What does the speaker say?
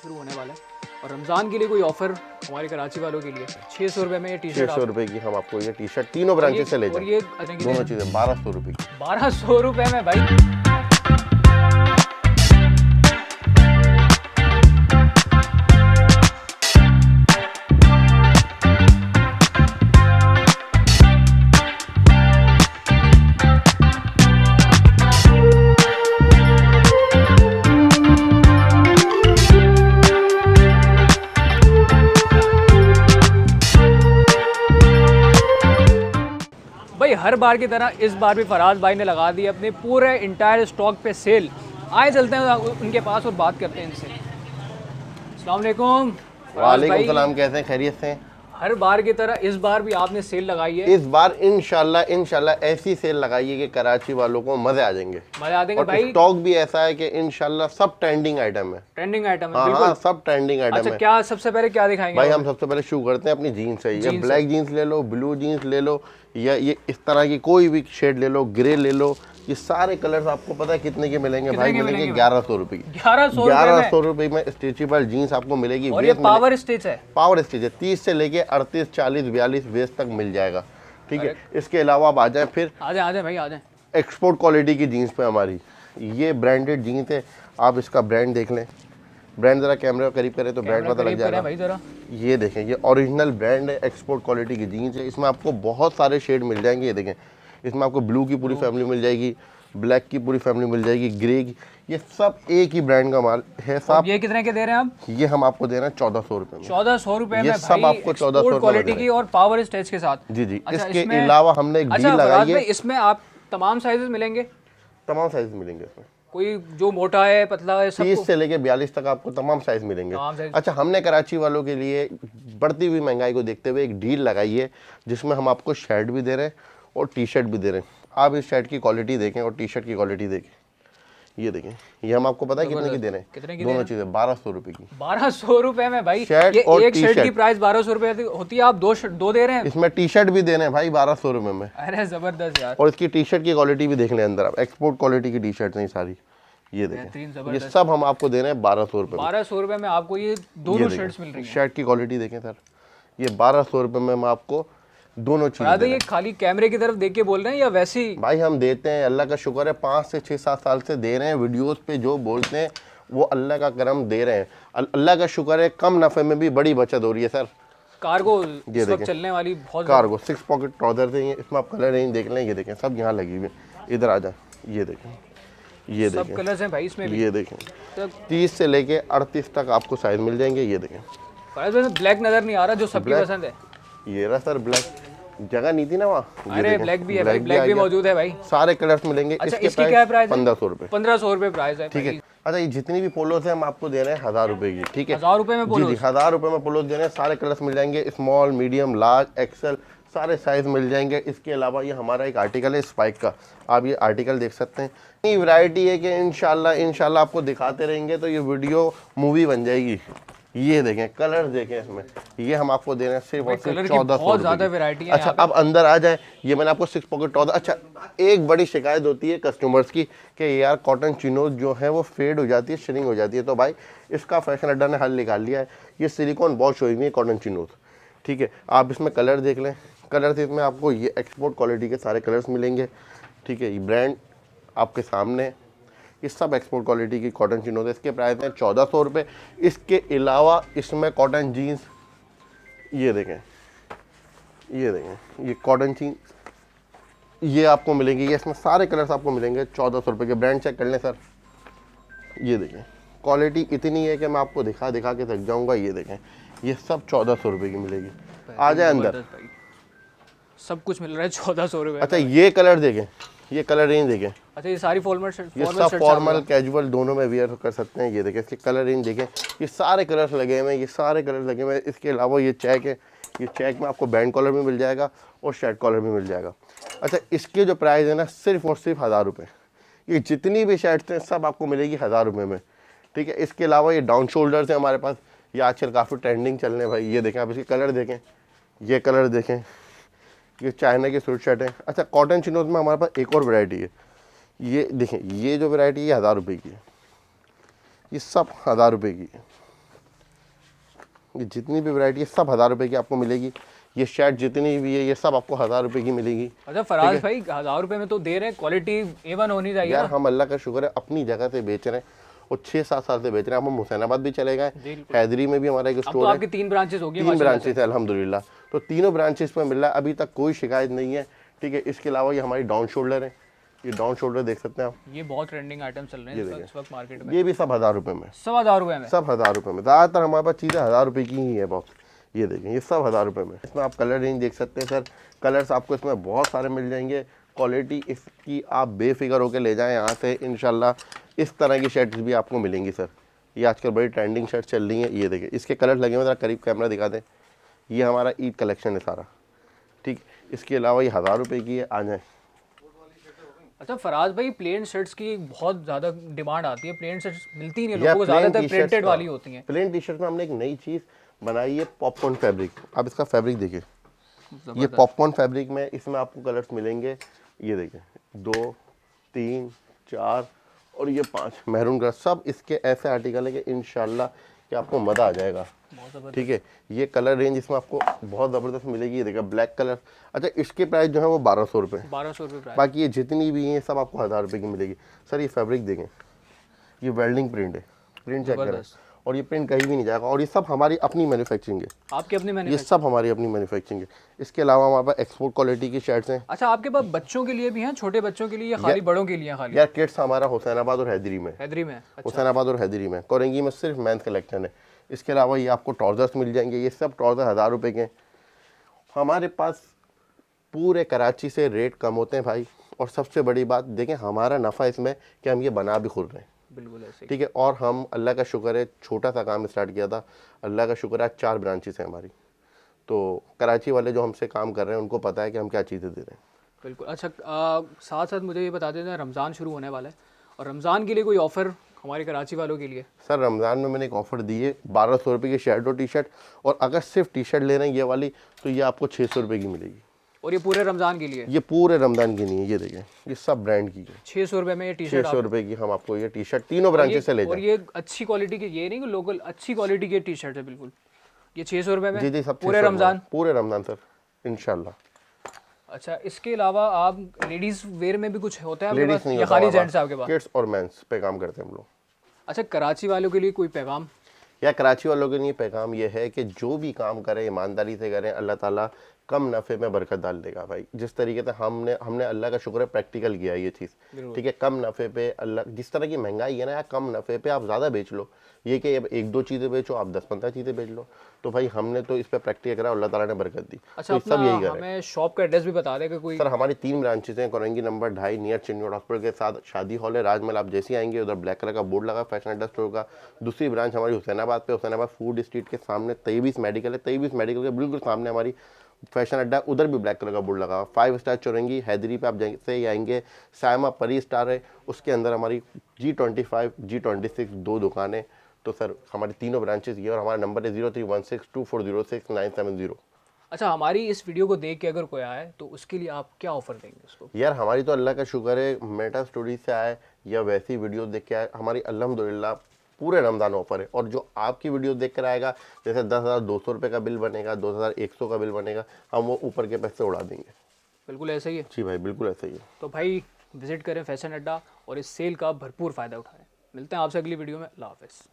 शुरू होने वाला है और रमज़ान के लिए कोई ऑफर हमारे कराची वालों के लिए 600 रुपये में ये टी शर्ट 600 रुपये की हम आपको ये टी शर्ट तीनों ब्रांचेस से ले और जाएं। ये दोनों चीज़ें 1200 रुपये की। 1200 रुपये में भाई। भाई हर बार की तरह इस बार भी फराज भाई ने लगा दी अपने पूरे इंटायर स्टॉक पे सेल। आए चलते हैं उनके पास और बात करते हैं इनसे। अस्सलाम वालेकुम। वालेकुम सलाम, कैसे हैं? खैरियत से हैं? हर बार की तरह इस बार भी आपने सेल लगाई है। इस बार इंशाल्लाह ऐसी सेल लगाइए कि कराची वालों को मजे आ जाएंगे। मजे आ जाएंगे और भाई। स्टॉक भी ऐसा है कि इंशाल्लाह सब ट्रेंडिंग आइटम है। ट्रेंडिंग आइटम है हाँ बिल्कुल। हाँ, सब ट्रेंडिंग आइटम अच्छा है। क्या सबसे पहले क्या दिखाएंगे भाई हम सबसे पहले शुरू करते हैं अपनी जीन्स से। ये ब्लैक जीन्स ले लो, ब्लू जीन्स ले लो, या ये इस तरह की कोई भी शेड ले लो, ग्रे ले लो। ये सारे कलर्स आपको पता है कितने के मिलेंगे भाई? मिलेंगे 1100 रुपये की। 1100 रुपये में स्ट्रेचेबल जीन्स आपको मिलेगी। और ये पावर स्टिच है। पावर स्टिच है। 30 से लेके 38, 40, 42 वेस्ट तक मिल जाएगा। ठीक है। इसके अलावा आप आ जाए, फिर आ जाए भाई आ जाए। एक्सपोर्ट क्वालिटी की जीन्स पे हमारी ये ब्रांडेड जीन्स है। आप इसका ब्रांड देख लें। ब्रांड ज़रा कैमरे करीब करें तो ब्रांड पता लग जाएगा भाई जरा। ये देखें, ये ओरिजिनल ब्रांड है, एक्सपोर्ट क्वालिटी की जीन्स है। इसमें आपको बहुत सारे शेड मिल जाएंगे। ये देखें, इसमें आपको ब्लू की पूरी फैमिली मिल जाएगी, ब्लैक की पूरी फैमिली मिल जाएगी, ग्रे की। ये सब एक ही ब्रांड का माल है साहब। ये कितने के दे रहे हैं आप? ये हम आपको दे रहे हैं 1400 रुपये में। 1400 रुपये में ये सब आपको 1400 रुपये क्वालिटी की और पावर स्टिच के साथ। जी जी। अच्छा, इसके अलावा हमने एक डील लगाई है। इसमें आप तमाम साइजेस मिलेंगे? तमाम साइज मिलेंगे इसमें। कोई जो मोटा है, पतला है, सब 30 से लेके 42 तक आपको तमाम साइज मिलेंगे। अच्छा, हमने कराची वालों के लिए बढ़ती हुई महंगाई को देखते हुए एक डील लगाई है जिसमें हम आपको शर्ट भी दे रहे हैं और टी शर्ट भी दे रहे हैं। आप इस शर्ट की क्वालिटी देखें और टी शर्ट की क्वालिटी देखें। ये देखें, ये हम आपको पता है कितने की दे रहे हैं? कितने की? दोनों चीजें 1200 रुपये की। 1200 रुपये में भाई। शर्ट ये और एक टी-शर्ट शर्ट की प्राइस 1200 रुपये होती है, आप दो दे रहे हैं। इसमें टी शर्ट भी दे रहे हैं भाई 1200 रुपये में। अरे जबरदस्त यार। और इसकी टी शर्ट की क्वालिटी भी देख लें अंदर आप। एक्सपोर्ट क्वालिटी की टी शर्ट नहीं सारी। ये देखें, ये सब हम आपको दे रहे हैं 1200 रुपये। 1200 रुपये में आपको ये दोनों शर्ट्स मिल रही हैं। शर्ट की क्वालिटी देखें सर, ये 1200 रुपये में हम आपको दोनों चीज़ें। ये खाली कैमरे की तरफ देख के बोल रहे हैं या वैसे ही? भाई हम देते हैं, अल्लाह का शुक्र है, 5 से 6-7 साल से दे रहे हैं। वीडियोस पे जो बोलते हैं वो अल्लाह का करम दे रहे हैं। अल्लाह का शुक्र है, कम नफ़े में भी बड़ी बचत हो रही है सर। कार्गो इस वक्त चलने वाली बहुत कार्गो 6 पॉकेट ट्राउजर थे। इसमें आप कलर रेंज देख लें। ये देखें, सब यहाँ लगी हुई है। इधर आ जाए, ये देखें, ये सब देखें, कलर्स हैं भाई इसमें भी। ये देखें, 30 से लेके 38 तक आपको साइज मिल जाएंगे। ये देखें, ब्लैक नजर नहीं आ रहा जो सबकी पसंद है। ये रहा सर ब्लैक, जगह नहीं थी ना वहाँ। अरे ब्लैक भी है भाई, ब्लैक भी मौजूद है भाई। सारे कलर्स मिलेंगे। अच्छा, इसकी क्या प्राइस है? 1500 रुपये। 1500 रुपये प्राइस है। ठीक है। अच्छा, ये जितनी भी पोलोस है हम आपको दे रहे हैं 1000 रुपये की। ठीक है, 1000 रुपये में पोलो? जी 1000 रुपये में पोलोस दे रहे हैं। सारे कलर्स मिल जाएंगे, स्मॉल, मीडियम, लार्ज, एक्सेल, सारे साइज मिल जाएंगे। इसके अलावा ये हमारा एक आर्टिकल है स्पाइक का, आप ये आर्टिकल देख सकते हैं। ये वैरायटी है कि इंशाल्लाह आपको दिखाते रहेंगे तो ये वीडियो मूवी बन जाएगी। ये देखें, कलर देखें इसमें। ये हम आपको दे रहे हैं सिर्फ और सिर्फ 1400 वैरायटी है। अच्छा, अब अंदर आ जाए। ये मैंने आपको 6 पॉकेट ट्राउजर। अच्छा, एक बड़ी शिकायत होती है कस्टमर्स की कि यार कॉटन चिनोज जो है वो फेड हो जाती है, श्रिंक हो जाती है। तो भाई इसका फैशन अड्डा ने हल निकाल लिया है। ये सिलिकॉन वॉश हुई हुई है कॉटन चिनोज। ठीक है, आप इसमें कलर देख लें। कलर्स इसमें आपको ये एक्सपोर्ट क्वालिटी के सारे कलर्स मिलेंगे। ठीक है, ये ब्रांड आपके सामने है। ये सब एक्सपोर्ट क्वालिटी की कॉटन चिनोज है। इसके प्राइस हैं 1400 रुपये। इसके अलावा इसमें कॉटन जीन्स, ये देखें, ये कॉटन जीन्स ये आपको मिलेंगी। ये इसमें सारे कलर्स आपको मिलेंगे 1400 रुपये के। ब्रांड चेक कर लें सर। ये देखें, क्वालिटी इतनी है कि मैं आपको दिखा के थक जाऊँगा। ये देखें, ये सब 1400 रुपये की मिलेगी। आ जाए अंदर, सब कुछ मिल रहा है 1400 रुपये। अच्छा, ये कलर देखें, ये कलर रेंज देखें। अच्छा, ये सारी फॉर्मल शर्ट, ये सब फॉर्मल कैजुअल दोनों में वियर कर सकते हैं। ये देखें, इसके कलर रेंज देखें। ये सारे कलर्स लगे हुए हैं, ये सारे कलर्स लगे हुए हैं। इसके अलावा ये चेक है। ये चेक में आपको बैंड कॉलर भी मिल जाएगा और शर्ट कॉलर भी मिल जाएगा। अच्छा, इसके जो प्राइस है ना, सिर्फ और सिर्फ 1000 रुपये। ये जितनी भी शर्ट्स हैं सब आपको मिलेगी 1000 रुपये में। ठीक है, इसके अलावा ये डाउन शोल्डर्स हैं हमारे पास। ये आजकल काफ़ी ट्रेंडिंग चल रहे हैं भाई। ये देखें, आप इसके कलर देखें, ये कलर देखें। ये चाइना की स्वेट शर्ट है। अच्छा, कॉटन चिनोज में हमारे पास एक और वैरायटी है। ये देखें, ये जो वैरायटी है 1000 रुपये की है। ये सब 1000 रुपये की है। ये जितनी भी वैरायटी है सब 1000 रुपये की आपको मिलेगी। ये शर्ट जितनी भी है ये सब आपको 1000 रुपये की मिलेगी। अच्छा फराज भाई 1000 रुपये में तो दे रहे हैं, क्वालिटी A1 होनी चाहिए यार ना। हम अल्लाह का शुक्र है अपनी जगह से बेच रहे हैं और 6-7 साल से बेच रहे हैं। हम हुसैनाबाद भी चले गए, हैदरी में भी हमारा एक अब तो स्टोर है। आपकी 3 ब्रांचेस होगी 3 ब्रांचेस है अल्हम्दुलिल्लाह। तो तीनों ब्रांचेस में मिल रहा है, अभी तक कोई शिकायत नहीं है। ठीक है, इसके अलावा ये हमारी डाउन शोल्डर है, ये डाउन शोल्डर देख सकते हैं आप, ये बहुत ट्रेंडिंग आइटम चल रहे हैं इस वक्त मार्केट में। ये भी सब 1000 रुपये में, 1000 रुपये में, सब 1000 रुपये में। ज़्यादातर हमारे पास चीज़ें 1000 रुपये की ही है बॉक्स। ये देखें ये सब 1000 रुपये में। इसमें आप कलर रेंज देख सकते हैं सर, कलर्स आपको इसमें बहुत सारे मिल जाएंगे। क्वालिटी इसकी आप बेफिक्र होकर ले जाएं यहाँ से, इंशाल्लाह इस तरह की शर्ट्स भी आपको मिलेंगी सर। ये आजकल बड़ी ट्रेंडिंग शर्ट चल रही है। ये देखें इसके कलर लगे हुए, ज़रा करीब कैमरा दिखा दें। ये हमारा ईद कलेक्शन है सारा। ठीक, इसके अलावा ये 1000 रुपये की है, आ जाए। अच्छा फराज भाई प्लेन शर्ट्स की बहुत ज़्यादा डिमांड आती है, प्लेन शर्ट्स मिलती नहीं है लोगों को, ज़्यादातर प्रिंटेड वाली होती हैं। प्लेन टी शर्ट में हमने एक नई चीज़ बनाई है, पॉपकॉर्न फैब्रिक। आप इसका फैब्रिक देखिए, ये पॉपकॉर्न फैब्रिक में इसमें आपको कलर्स मिलेंगे। ये देखिए 2, 3, 4 और ये 5 मैरून कलर, सब इसके ऐसे आर्टिकल है कि इंशाल्लाह कि आपको मज़ा आ जाएगा। ठीक है, ये कलर रेंज इसमें आपको बहुत ज़बरदस्त मिलेगी। ये देखिए ब्लैक कलर। अच्छा इसके प्राइस जो है वो 1200 रुपये, 1200 रुपये प्राइस। बाकी ये जितनी भी हैं सब आपको 1000 रुपये की मिलेगी। सर ये फैब्रिक देखें, ये वेल्डिंग प्रिंट है, प्रिंट चेक करें, और ये प्रिंट कहीं भी नहीं जाएगा। और ये सब हमारी अपनी मैन्युफैक्चरिंग है, आपकी अपनी ये मैन्युफैक्चरिंग? सब हमारी अपनी मैन्युफैक्चरिंग है। इसके अलावा हमारे पास एक्सपोर्ट क्वालिटी की शर्ट्स हैं। अच्छा आपके पास बच्चों के लिए भी हैं, छोटे बच्चों के लिए या खाली बड़ों के लिए? खाली यार किड्स हमारा हुसैनाबाद और हैदरी में, हैदरी में। अच्छा। हुसैनाबाद और हैदरी में, कोरंगी में सिर्फ मेंस कलेक्शन है। इसके अलावा ये आपको ट्राउजर्स मिल जाएंगे, ये सब ट्राउजर 1000 रुपये के। हमारे पास पूरे कराची से रेट कम होते हैं भाई, और सबसे बड़ी बात देखें हमारा नफ़ा इसमें कि हम ये बना भी खुद रहे हैं। बिल्कुल ऐसे। ठीक है, और हम अल्लाह का शुक्र है छोटा सा काम स्टार्ट किया था, अल्लाह का शुक्र है 4 ब्रांचेस हैं हमारी। तो कराची वाले जो हमसे काम कर रहे हैं उनको पता है कि हम क्या चीज़ें दे रहे हैं। बिल्कुल। अच्छा साथ साथ मुझे ये बता देते हैं, रमज़ान शुरू होने वाला है और रमज़ान के लिए कोई ऑफ़र हमारे कराची वालों के लिए? सर रमज़ान में मैंने एक ऑफ़र दी है, 1200 रुपये की शर्ट और टी शर्ट, और अगर सिर्फ टी शर्ट ले रहे हैं ये वाली तो ये आपको 600 रुपये की मिलेगी। और ये पूरे रमज़ान के लिए? ये पूरे रमज़ान की नहीं है, ये देखें ये सब ब्रांड की है। 600 रुपये में ये टी शर्ट? 600 रुपये की हम आपको ये टी शर्ट तीनों ब्रांचेस से ले और जाएं। ये अच्छी क्वालिटी की, ये नहीं कि लोकल, अच्छी क्वालिटी की टी शर्ट है बिल्कुल। ये 600 रुपये में? जी जी सब पूरे रमज़ान? पूरे रमज़ान सर इंशाल्लाह। अच्छा इसके अलावा आप लेडीज़ वेयर में भी कुछ होता है आपके लेडीज़ पास नहीं या होता खाली हमारे जेंट्स आपके पास? किड्स और मेंस पे काम करते हैं हम लोग। अच्छा कराची वालों के लिए कोई पैगाम? या कराची वालों के लिए पैगाम ये है कि जो भी काम करें ईमानदारी से करें, अल्लाह ताला कम नफ़े में बरकत डाल देगा भाई। जिस तरीके से हमने अल्लाह का शुक्र है प्रैक्टिकल किया है ये चीज़। ठीक है, कम नफ़े पे अल्लाह, जिस तरह की महंगाई है ना यार, कम नफ़े पे आप ज़्यादा बेच लो। ये कि अब 1-2 चीज़ें बेचो, आप 10-15 चीज़ें बेच लो। तो भाई हमने तो इस पर प्रैक्टिस करा, अल्लाह ताला ने बरकत दी। अच्छा तो सब यही करें। हमें शॉप का एड्रेस भी बता दें कि कोई? सर हमारी 3 ब्रांचेस हैं, कोरंगी नंबर 2.5 नियर चिन्नी हॉस्पिटल के साथ शादी हॉल है राजमहल। आप जैसे ही आएंगे उधर ब्लैक कलर का बोर्ड लगा फैशन अड्डा स्टोर का। दूसरी ब्रांच हमारी हुसैनाबाद पे, हुसैनाबाद फूड स्ट्रीट के सामने तैयबीस मेडिकल है, तैयबीस मेडिकल के बिल्कुल सामने हमारी फैशन अड्डा, उधर भी ब्लैक कलर का बोर्ड लगा। 5 स्टार चौरंगी हैदरी पे आप जैसे ही आएंगे सायमा परी स्टार है, उसके अंदर हमारी G25 G26 2 दुकानें। तो सर हमारी तीनों ब्रांचेस ये, और हमारा नंबर है 03162406 970। अच्छा हमारी इस वीडियो को देख के अगर कोई आए तो उसके लिए आप क्या ऑफर देंगे उसको? यार हमारी तो अल्लाह का शुक्र है मेटा स्टोरी से आए या वैसी वीडियो देख के आए, हमारी अल्हम्दुलिल्लाह पूरे रमज़ान ऑफर है। और जो आपकी वीडियो देख कर आएगा, जैसे 10,200 रुपये का बिल बनेगा, 2,100 का बिल बनेगा, हम वो ऊपर के पैसे उड़ा देंगे। बिल्कुल ऐसा ही है? जी भाई बिल्कुल ऐसा ही है। तो भाई विजिट करें फैशन अड्डा और इस सेल का भरपूर फ़ायदा उठाएं। मिलते हैं आपसे अगली वीडियो में। अल्लाह हाफ़िज़।